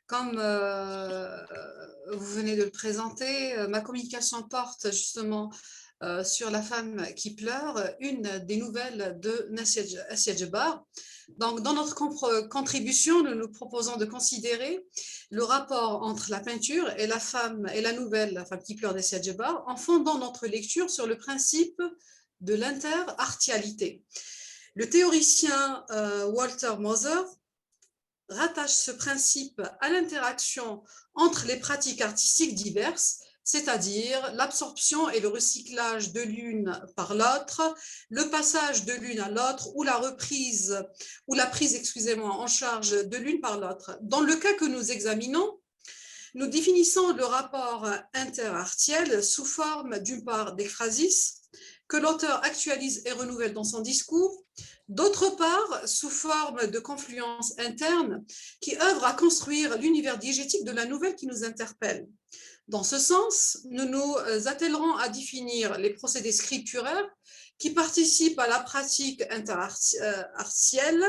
Comme vous venez de le présenter, ma communication porte justement sur La femme qui pleure, une des nouvelles de Assia Djebar. Donc, dans notre contribution, nous nous proposons de considérer le rapport entre la peinture et la femme et la nouvelle, La femme qui pleure d'Assia Djebar, en fondant notre lecture sur le principe de l'interartialité. Le théoricien Walter Moser rattache ce principe à l'interaction entre les pratiques artistiques diverses, c'est-à-dire l'absorption et le recyclage de l'une par l'autre, le passage de l'une à l'autre ou la prise en charge de l'une par l'autre. Dans le cas que nous examinons, nous définissons le rapport interartiel sous forme d'une part d'ekphrasis, que l'auteur actualise et renouvelle dans son discours, d'autre part sous forme de confluence interne qui œuvre à construire l'univers diégétique de la nouvelle qui nous interpelle. Dans ce sens, nous nous attellerons à définir les procédés scripturaires qui participent à la pratique interartielle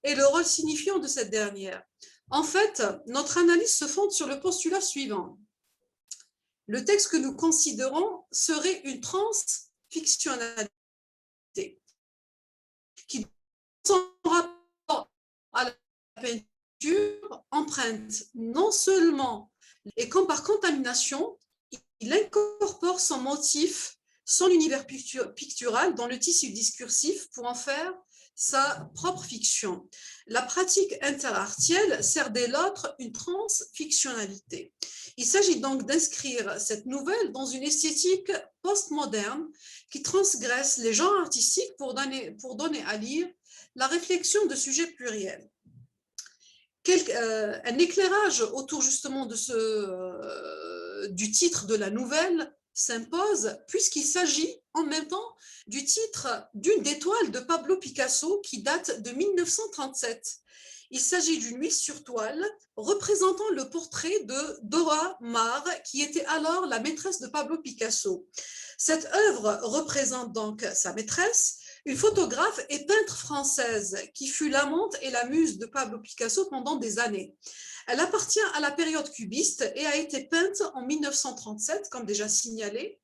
et le rôle signifiant de cette dernière. En fait, notre analyse se fonde sur le postulat suivant. Le texte que nous considérons serait une transfictionnalité qui, dans son rapport à la peinture, emprunte non seulement, et comme par contamination, il incorpore son motif, son univers pictural dans le tissu discursif pour en faire sa propre fiction. La pratique interartielle sert dès lors une transfictionnalité. Il s'agit donc d'inscrire cette nouvelle dans une esthétique postmoderne qui transgresse les genres artistiques pour donner à lire la réflexion de sujets pluriels. Un éclairage autour justement du titre de la nouvelle s'impose puisqu'il s'agit en même temps du titre d'une des toiles de Pablo Picasso qui date de 1937. Il s'agit d'une huile sur toile représentant le portrait de Dora Maar, qui était alors la maîtresse de Pablo Picasso. Cette œuvre représente donc sa maîtresse, une photographe et peintre française qui fut l'amante et la muse de Pablo Picasso pendant des années. Elle appartient à la période cubiste et a été peinte en 1937, comme déjà signalé,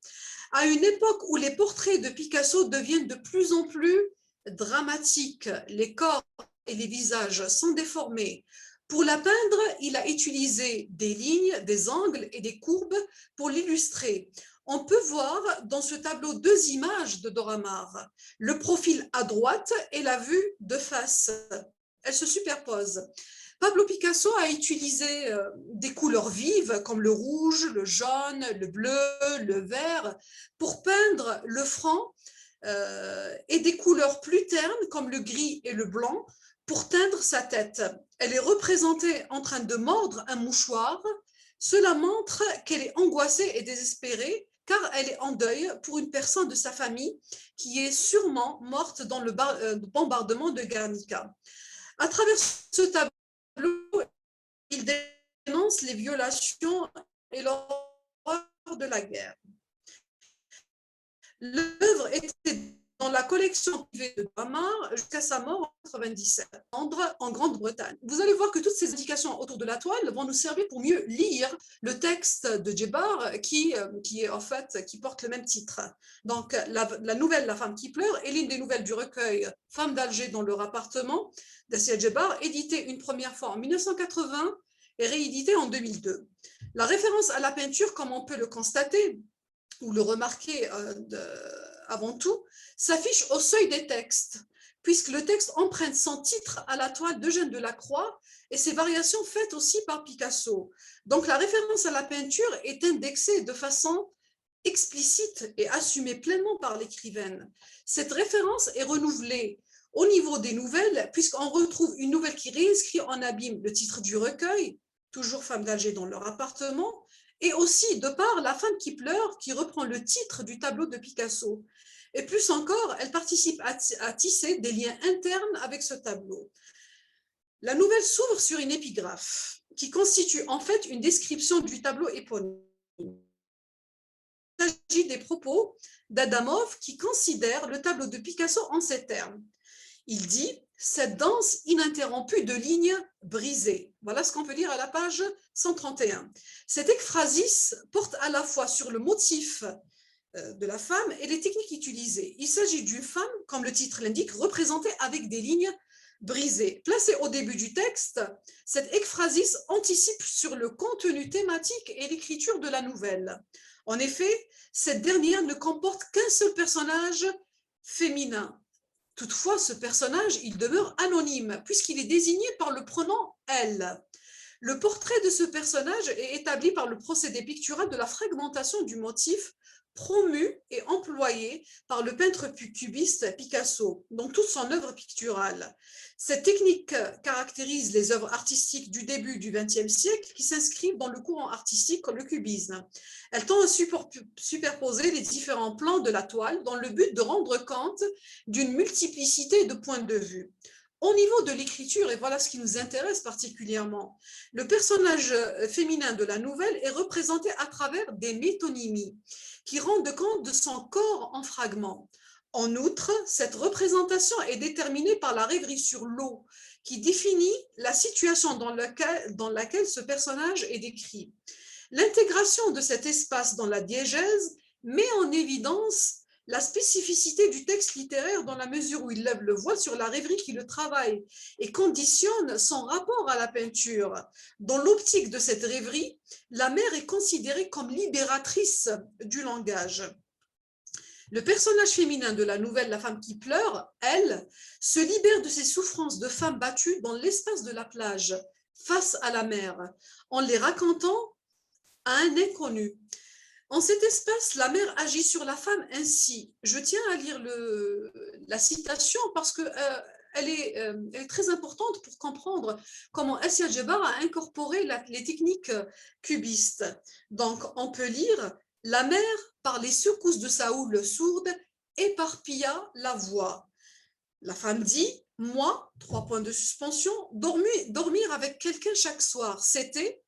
à une époque où les portraits de Picasso deviennent de plus en plus dramatiques. Les corps et les visages sont déformés. Pour la peindre, il a utilisé des lignes, des angles et des courbes pour l'illustrer. On peut voir dans ce tableau deux images de Dora Maar, le profil à droite et la vue de face. Elles se superposent. Pablo Picasso a utilisé des couleurs vives comme le rouge, le jaune, le bleu, le vert pour peindre le front et des couleurs plus ternes comme le gris et le blanc pour teindre sa tête. Elle est représentée en train de mordre un mouchoir. Cela montre qu'elle est angoissée et désespérée car elle est en deuil pour une personne de sa famille qui est sûrement morte dans le bombardement de Guernica. À travers ce tableau, il dénonce les violations et l'horreur de la guerre. L'œuvre était dans la collection privée de Dora Maar jusqu'à sa mort en 1997 en Grande-Bretagne. Vous allez voir que toutes ces indications autour de la toile vont nous servir pour mieux lire le texte de Djebar qui porte le même titre. Donc la nouvelle La femme qui pleure est l'une des nouvelles du recueil Femmes d'Alger dans leur appartement d'Assia Djebar, édité une première fois en 1980 et réédité en 2002. La référence à la peinture, comme on peut le constater, ou le remarquer avant tout, s'affiche au seuil des textes, puisque le texte emprunte son titre à la toile d'Eugène Delacroix et ses variations faites aussi par Picasso. Donc la référence à la peinture est indexée de façon explicite et assumée pleinement par l'écrivaine. Cette référence est renouvelée au niveau des nouvelles, puisqu'on retrouve une nouvelle qui réinscrit en abîme le titre du recueil, toujours Femmes d'Alger dans leur appartement, et aussi de par La femme qui pleure, qui reprend le titre du tableau de Picasso. Et plus encore, elle participe à tisser des liens internes avec ce tableau. La nouvelle s'ouvre sur une épigraphe qui constitue en fait une description du tableau éponyme. Il s'agit des propos d'Adamov qui considère le tableau de Picasso en ces termes. Il dit cette danse ininterrompue de lignes brisées. Voilà ce qu'on peut lire à la page 131. Cette ekphrasis porte à la fois sur le motif de la femme et les techniques utilisées. Il s'agit d'une femme, comme le titre l'indique, représentée avec des lignes brisées. Placée au début du texte, cette ekphrasis anticipe sur le contenu thématique et l'écriture de la nouvelle. En effet, cette dernière ne comporte qu'un seul personnage féminin. Toutefois, ce personnage, il demeure anonyme puisqu'il est désigné par le pronom « elle ». Le portrait de ce personnage est établi par le procédé pictural de la fragmentation du motif promu et employé par le peintre cubiste Picasso dans toute son œuvre picturale. Cette technique caractérise les œuvres artistiques du début du XXe siècle qui s'inscrivent dans le courant artistique comme le cubisme. Elle tend à superposer les différents plans de la toile dans le but de rendre compte d'une multiplicité de points de vue. Au niveau de l'écriture, et voilà ce qui nous intéresse particulièrement, le personnage féminin de la nouvelle est représenté à travers des métonymies qui rendent compte de son corps en fragments. En outre, cette représentation est déterminée par la rêverie sur l'eau, qui définit la situation dans laquelle ce personnage est décrit. L'intégration de cet espace dans la diégèse met en évidence la spécificité du texte littéraire dans la mesure où il lève le voile sur la rêverie qui le travaille et conditionne son rapport à la peinture. Dans l'optique de cette rêverie, la mère est considérée comme libératrice du langage. Le personnage féminin de la nouvelle La femme qui pleure, elle, se libère de ses souffrances de femme battue dans l'espace de la plage, face à la mer, en les racontant à un inconnu. En cet espace, la mère agit sur la femme ainsi. Je tiens à lire la citation parce qu'elle est très importante pour comprendre comment Assia Djebar a incorporé les techniques cubistes. Donc, on peut lire « La mère, par les secousses de sa houle sourde, éparpilla la voix. La femme dit « Moi, 3 points de suspension, dormir avec quelqu'un chaque soir, c'était… »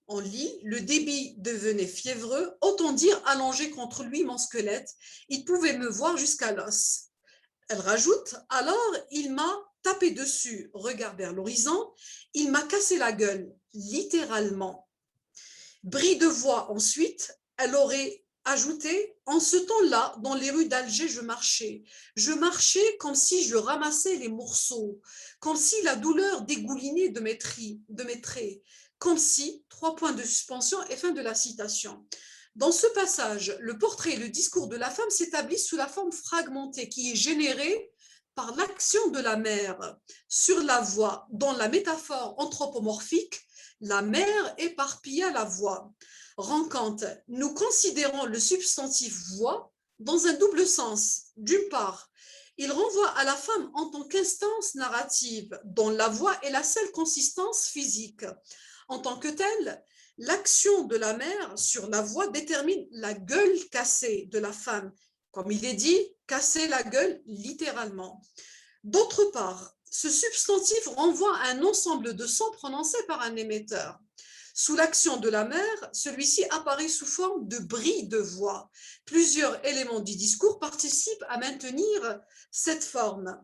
On lit, le débit devenait fiévreux, autant dire allongé contre lui mon squelette, il pouvait me voir jusqu'à l'os. Elle rajoute, alors il m'a tapé dessus, regard vers l'horizon, il m'a cassé la gueule, littéralement. Bris de voix ensuite, elle aurait ajouté, en ce temps-là, dans les rues d'Alger, je marchais comme si je ramassais les morceaux, comme si la douleur dégoulinait de mes traits, comme si, 3 points de suspension et fin de la citation. Dans ce passage, le portrait et le discours de la femme s'établissent sous la forme fragmentée qui est générée par l'action de la mère sur la voix. Dans la métaphore anthropomorphique, la mère éparpilla la voix. Rend compte, nous considérons le substantif voix dans un double sens. D'une part, il renvoie à la femme en tant qu'instance narrative, dont la voix est la seule consistance physique. En tant que telle, l'action de la mère sur la voix détermine la gueule cassée de la femme. Comme il est dit, casser la gueule littéralement. D'autre part, ce substantif renvoie à un ensemble de sons prononcés par un émetteur. Sous l'action de la mère, celui-ci apparaît sous forme de bris de voix. Plusieurs éléments du discours participent à maintenir cette forme.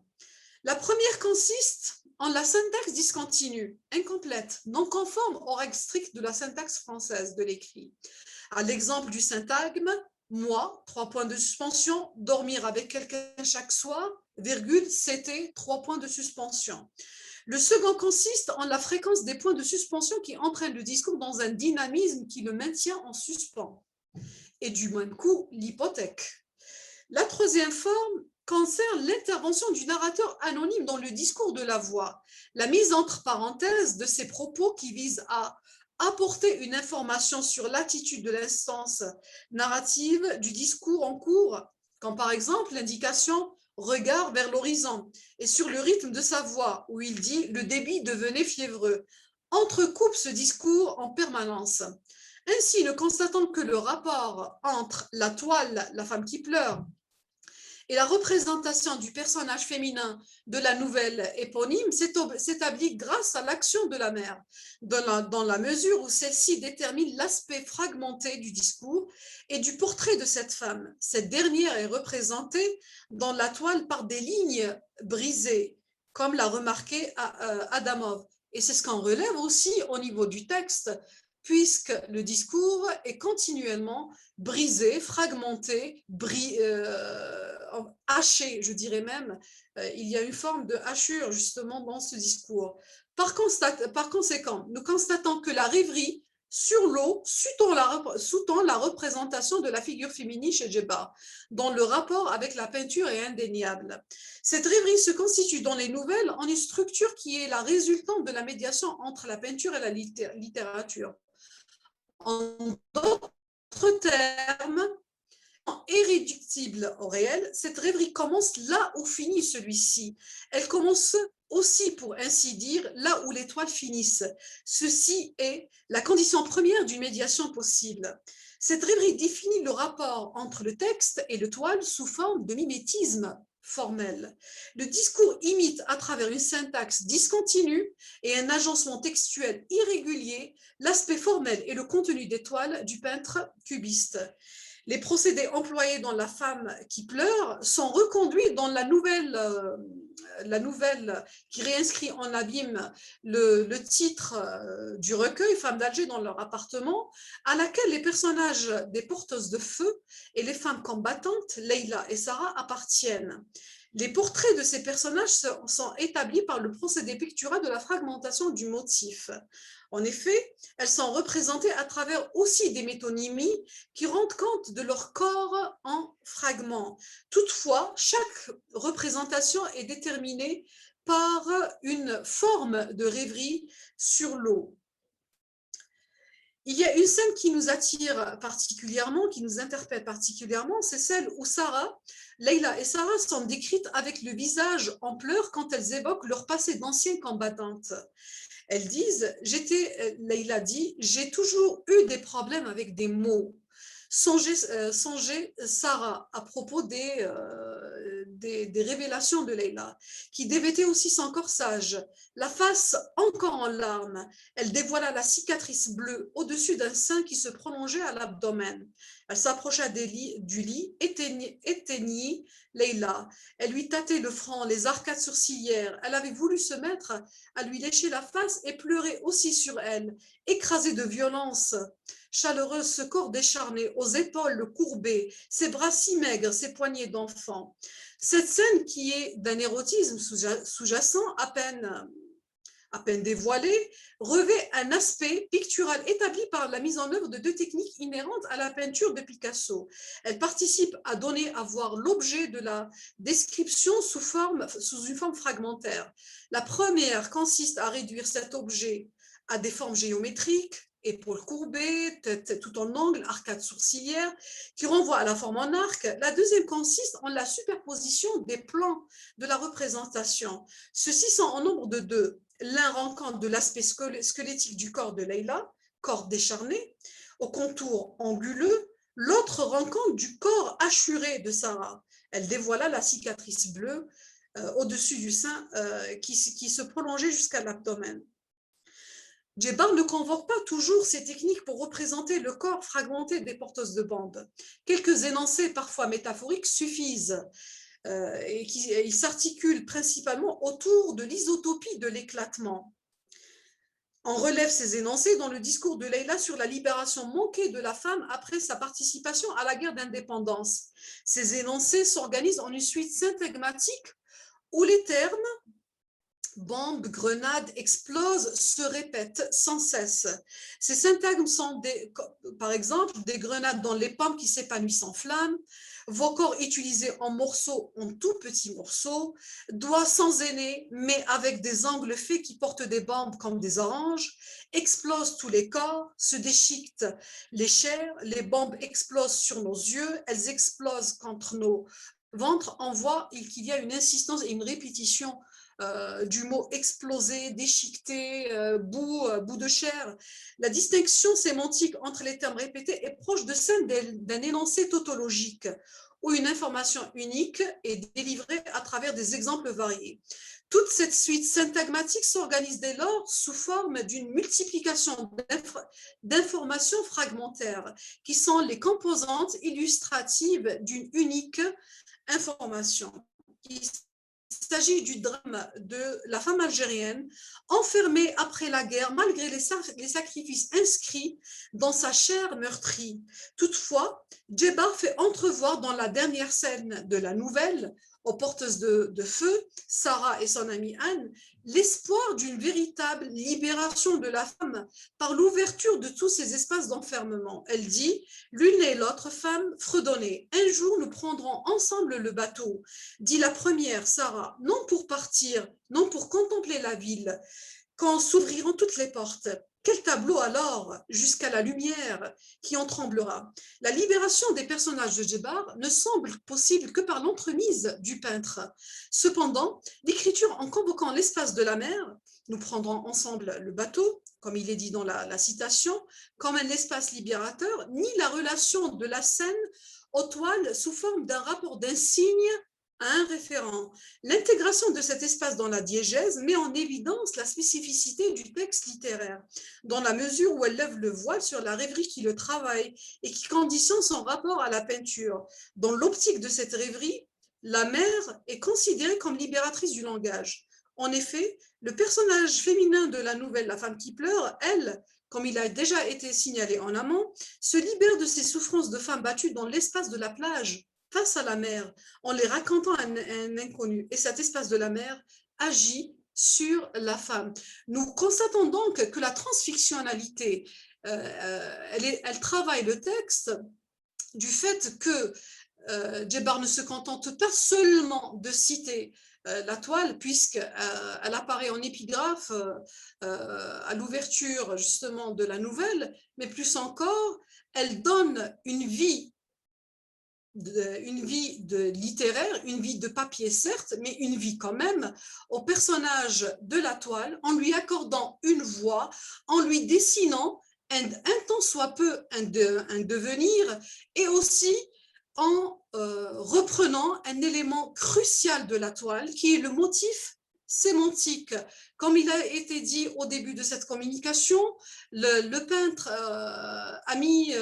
La première consiste en la syntaxe discontinue, incomplète, non conforme aux règles strictes de la syntaxe française de l'écrit. À l'exemple du syntagme, moi, 3 points de suspension, dormir avec quelqu'un chaque soir, virgule, c'était 3 points de suspension. Le second consiste en la fréquence des points de suspension qui entraînent le discours dans un dynamisme qui le maintient en suspens. Et du même coup, l'hypothèque. La troisième forme concerne l'intervention du narrateur anonyme dans le discours de la voix, la mise entre parenthèses de ses propos qui visent à apporter une information sur l'attitude de l'instance narrative du discours en cours, comme par exemple l'indication « regard vers l'horizon » et sur le rythme de sa voix, où il dit « le débit devenait fiévreux », entrecoupe ce discours en permanence. Ainsi, ne constatant que le rapport entre la toile, la femme qui pleure, et la représentation du personnage féminin de la nouvelle éponyme s'établit grâce à l'action de la mère, dans la mesure où celle-ci détermine l'aspect fragmenté du discours et du portrait de cette femme. Cette dernière est représentée dans la toile par des lignes brisées, comme l'a remarqué Adamov. Et c'est ce qu'on relève aussi au niveau du texte, puisque le discours est continuellement brisé, fragmenté, haché, je dirais même. Il y a une forme de hachure justement dans ce discours. Par conséquent, nous constatons que la rêverie sur l'eau sous-tend la représentation de la figure féminine chez Djebar, dont le rapport avec la peinture est indéniable. Cette rêverie se constitue dans les nouvelles en une structure qui est la résultante de la médiation entre la peinture et la littérature. En d'autres termes, irréductible au réel, cette rêverie commence là où finit celui-ci. Elle commence aussi, pour ainsi dire, là où les toiles finissent. Ceci est la condition première d'une médiation possible. Cette rêverie définit le rapport entre le texte et le toile sous forme de mimétisme formel. Le discours imite à travers une syntaxe discontinue et un agencement textuel irrégulier l'aspect formel et le contenu des toiles du peintre cubiste. Les procédés employés dans La femme qui pleure sont reconduits dans la nouvelle qui réinscrit en abîme le titre du recueil, Femmes d'Alger dans leur appartement, à laquelle les personnages des porteuses de feu et les femmes combattantes, Leïla et Sarah, appartiennent. Les portraits de ces personnages sont établis par le procédé pictural de la fragmentation du motif. En effet, elles sont représentées à travers aussi des métonymies qui rendent compte de leur corps en fragments. Toutefois, chaque représentation est déterminée par une forme de rêverie sur l'eau. Il y a une scène qui nous attire particulièrement, qui nous interpelle particulièrement, c'est celle où Leïla et Sarah sont décrites avec le visage en pleurs quand elles évoquent leur passé d'anciennes combattantes. Elles disent, Leïla dit, j'ai toujours eu des problèmes avec des mots. Songez Sarah à propos des révélations de Leïla, qui dévêtait aussi son corsage, la face encore en larmes. Elle dévoila la cicatrice bleue au-dessus d'un sein qui se prolongeait à l'abdomen. Elle s'approcha du lit, éteignit Leïla. Elle lui tâtait le front, les arcades sourcilières. Elle avait voulu se mettre à lui lécher la face et pleurer aussi sur elle, écrasée de violence. Chaleureuse, ce corps décharné, aux épaules courbées, ses bras si maigres, ses poignets d'enfant. Cette scène qui est d'un érotisme sous-jacent à peine dévoilé, revêt un aspect pictural établi par la mise en œuvre de deux techniques inhérentes à la peinture de Picasso. Elle participe à donner à voir l'objet de la description sous une forme fragmentaire. La première consiste à réduire cet objet à des formes géométriques, épaules courbées, tête tout en angle, arcade sourcilière, qui renvoie à la forme en arc. La deuxième consiste en la superposition des plans de la représentation. Ceux-ci sont en nombre de deux. L'un rend compte de l'aspect squelettique du corps de Leïla, corps décharné, au contour anguleux. L'autre rend compte du corps hachuré de Sarah. Elle dévoila la cicatrice bleue au-dessus du sein qui se prolongeait jusqu'à l'abdomen. Djebar ne convoque pas toujours ces techniques pour représenter le corps fragmenté des porteuses de bandes. Quelques énoncés, parfois métaphoriques, suffisent. Ils s'articulent principalement autour de l'isotopie de l'éclatement. On relève ces énoncés dans le discours de Leïla sur la libération manquée de la femme après sa participation à la guerre d'indépendance. Ces énoncés s'organisent en une suite syntagmatique où les termes bombe, grenade, explose, se répètent sans cesse. Ces syntagmes sont, par exemple, des grenades dans les pommes qui s'épanouissent en flammes, vos corps utilisés en morceaux, en tout petits morceaux, doigts sans aînés, mais avec des angles faits qui portent des bombes comme des oranges, explosent tous les corps, se déchiquetent les chairs, les bombes explosent sur nos yeux, elles explosent contre nos ventres. On voit qu'il y a une insistance et une répétition du mot exploser, déchiqueter, bout de chair. La distinction sémantique entre les termes répétés est proche de celle d'un énoncé tautologique où une information unique est délivrée à travers des exemples variés. Toute cette suite syntagmatique s'organise dès lors sous forme d'une multiplication d'informations fragmentaires qui sont les composantes illustratives d'une unique information. s'agit du drame de la femme algérienne enfermée après la guerre malgré les sacrifices inscrits dans sa chair meurtrie. Toutefois, Djebar fait entrevoir dans la dernière scène de la nouvelle, aux porteuses de feu, Sarah et son amie Anne, l'espoir d'une véritable libération de la femme par l'ouverture de tous ces espaces d'enfermement. Elle dit, l'une et l'autre femme fredonnaient. Un jour, nous prendrons ensemble le bateau, dit la première, Sarah, non pour partir, non pour contempler la ville, quand s'ouvriront toutes les portes. Quel tableau alors, jusqu'à la lumière qui en tremblera. La libération des personnages de Djebar ne semble possible que par l'entremise du peintre. Cependant, l'écriture, en convoquant l'espace de la mer, nous prendrons ensemble le bateau, comme il est dit dans la citation, comme un espace libérateur, ni la relation de la scène aux toiles sous forme d'un rapport d'insigne à un référent. L'intégration de cet espace dans la diégèse met en évidence la spécificité du texte littéraire, dans la mesure où elle lève le voile sur la rêverie qui le travaille et qui conditionne son rapport à la peinture. Dans l'optique de cette rêverie, la mère est considérée comme libératrice du langage. En effet, le personnage féminin de la nouvelle La femme qui pleure, elle, comme il a déjà été signalé en amont, se libère de ses souffrances de femme battue dans l'espace de la plage, face à la mer, en les racontant à un inconnu. Et cet espace de la mer agit sur la femme. Nous constatons donc que la transfictionnalité, elle travaille le texte du fait que Djebar ne se contente pas seulement de citer la toile, puisqu'elle apparaît en épigraphe à l'ouverture justement de la nouvelle, mais plus encore, elle donne une vie littéraire, une vie de papier certes, mais une vie quand même au personnage de la toile, en lui accordant une voix, en lui dessinant un tant soit peu un devenir, et aussi en reprenant un élément crucial de la toile, qui est le motif sémantique. Comme il a été dit au début de cette communication, le peintre a mis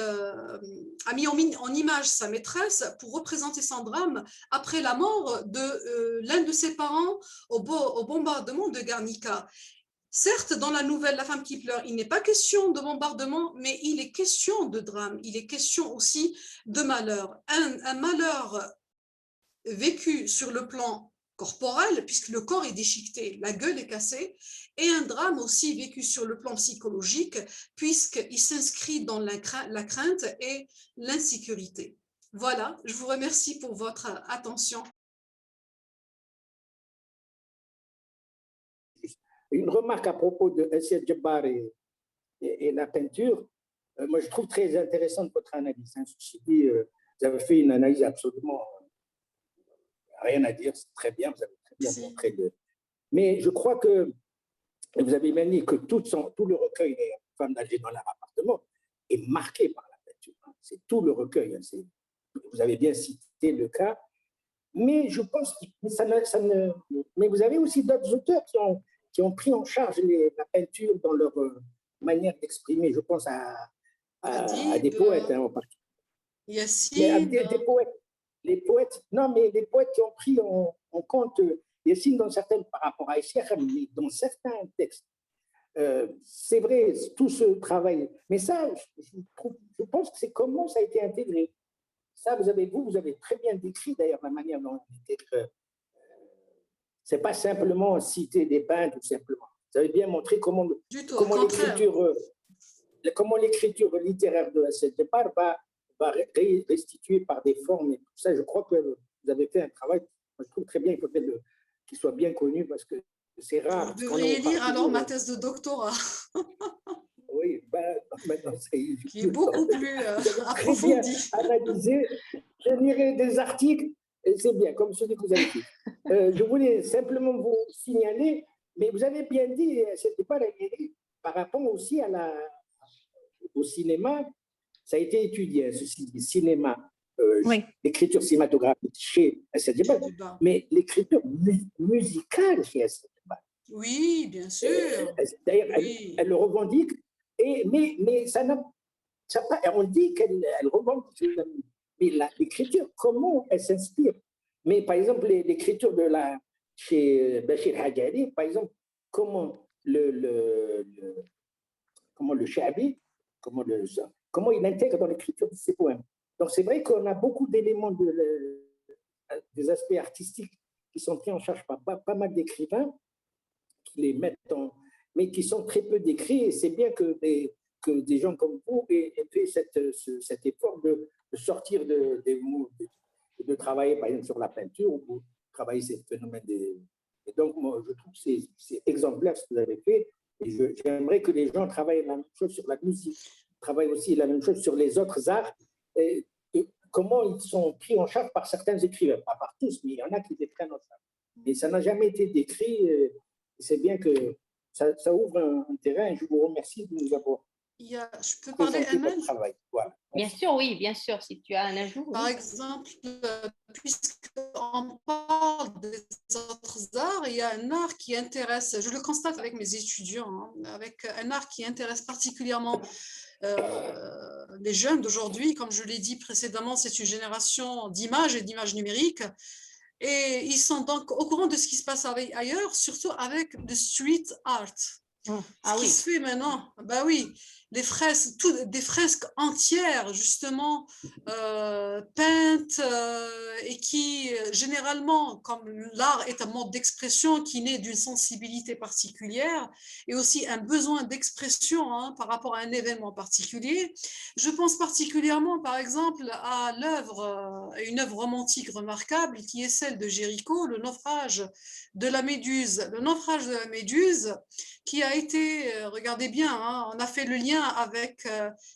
en image sa maîtresse pour représenter son drame après la mort de l'un de ses parents au bombardement de Guernica. Certes, dans la nouvelle La femme qui pleure, il n'est pas question de bombardement, mais il est question de drame, il est question aussi de malheur. Un malheur vécu sur le plan corporel, puisque le corps est déchiqueté, la gueule est cassée, et un drame aussi vécu sur le plan psychologique, puisqu'il s'inscrit dans la crainte et l'insécurité. Voilà, je vous remercie pour votre attention. Une remarque à propos de Essed Djebar et la peinture. Moi, je trouve très intéressante votre analyse. Hein. Ceci dit, vous avez fait une analyse absolument rien à dire, c'est très bien, vous avez très bien montré. Mais je crois que vous avez même dit que tout le recueil des femmes d'Alger dans leur appartement est marqué par la peinture. Hein. C'est tout le recueil. Hein. Vous avez bien cité le cas. Mais je pense que mais vous avez aussi d'autres auteurs qui ont pris en charge la peinture dans leur manière d'exprimer. Je pense à des poètes hein, en particulier. Yassine. Des poètes. Les poètes, non, mais les poètes qui ont pris en compte Yassine dans certaines, par rapport à Essier, mais dans certains textes. C'est vrai, tout ce travail. Mais ça, je pense que c'est comment ça a été intégré. Ça, vous avez très bien décrit d'ailleurs la manière dont c'est pas simplement citer des peintres ou simplement. Vous avez bien montré comment l'écriture littéraire de Essed Djebar va restituer par des formes. Et tout ça, je crois que vous avez fait un travail, je trouve très bien qu'il soit bien connu parce que c'est rare. Vous devriez lire alors ma thèse de doctorat. Oui, maintenant, qui est beaucoup plus approfondie. Analysé, je lirai des articles, et c'est bien, comme celui que vous avez fait. Je voulais simplement vous signaler, mais vous avez bien dit, c'était pas la par rapport aussi au cinéma, ça a été étudié, ceci, le cinéma, oui. L'écriture cinématographique chez Essed Djebar, mais l'écriture musicale chez Essed Djebar. Oui, bien sûr. D'ailleurs, oui. Elle le revendique, mais ça n'a pas. On dit qu'elle revendique, mais l'écriture, comment elle s'inspire? Mais par exemple, l'écriture de chez Bachir Hajjari, par exemple, comment comment le Shabi, comment il intègre dans l'écriture de ses poèmes. Donc c'est vrai qu'on a beaucoup d'éléments des aspects artistiques qui sont pris en charge par pas mal d'écrivains qui les mettent en, mais qui sont très peu décrits. Et c'est bien que des gens comme vous aient fait cet effort de sortir de travailler par exemple sur la peinture ou travailler ces phénomènes. Et donc, moi, je trouve que c'est exemplaire ce que vous avez fait. Et j'aimerais que les gens travaillent la même chose sur la musique, travaillent aussi la même chose sur les autres arts. Et comment ils sont pris en charge par certains écrivains, pas par tous, mais il y en a qui les prennent en charge. Et ça n'a jamais été décrit. C'est bien que ça ouvre un terrain et je vous remercie de nous avoir je peux parler, votre travail. Voilà. Bien sûr, oui, bien sûr, si tu as un ajout. Par oui. exemple, puisqu'on parle des autres arts, il y a un art qui intéresse, je le constate avec mes étudiants, avec un art qui intéresse particulièrement les jeunes d'aujourd'hui. Comme je l'ai dit précédemment, c'est une génération d'images et d'images numériques. Et ils sont donc au courant de ce qui se passe ailleurs, surtout avec le street art. Ce qui se fait maintenant, bah oui, des fresques entières justement peintes et qui généralement, comme l'art est un mode d'expression qui naît d'une sensibilité particulière et aussi un besoin d'expression par rapport à un événement particulier. Je pense particulièrement par exemple à une œuvre romantique remarquable qui est celle de Géricault, Le naufrage de la Méduse. Le naufrage de la Méduse qui a été, regardez bien, on a fait le lien avec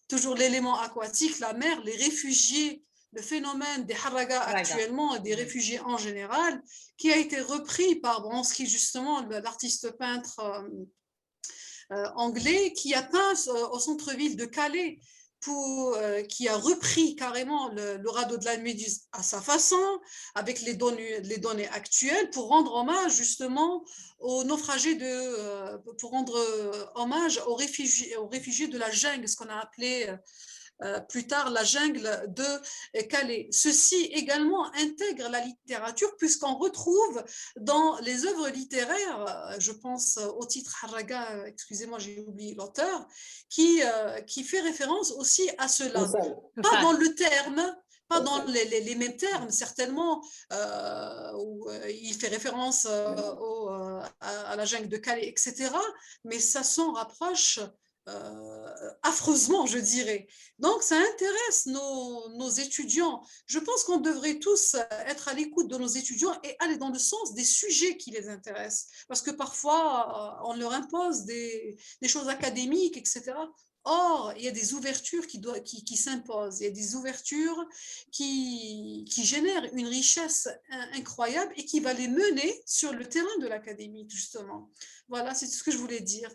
toujours l'élément aquatique, la mer, les réfugiés, le phénomène des haragas actuellement et des réfugiés en général, qui a été repris par Bronski, justement, l'artiste peintre anglais, qui a peint au centre-ville de Calais, qui a repris carrément le radeau de la Méduse à sa façon, avec les données actuelles, pour rendre hommage justement aux naufragés, pour rendre hommage aux réfugiés de la jungle, ce qu'on a appelé plus tard la jungle de Calais. Ceci également intègre la littérature puisqu'on retrouve dans les œuvres littéraires, je pense au titre Haraga, excusez-moi j'ai oublié l'auteur, qui fait référence aussi à cela. Pas dans le terme, pas dans les mêmes termes, certainement, où il fait référence à la jungle de Calais, etc. Mais ça s'en rapproche affreusement, je dirais. Donc, ça intéresse nos étudiants. Je pense qu'on devrait tous être à l'écoute de nos étudiants et aller dans le sens des sujets qui les intéressent. Parce que parfois, on leur impose des choses académiques, etc. Or, il y a des ouvertures qui s'imposent, il y a des ouvertures qui génèrent une richesse incroyable et qui va les mener sur le terrain de l'académique, justement. Voilà, c'est tout ce que je voulais dire.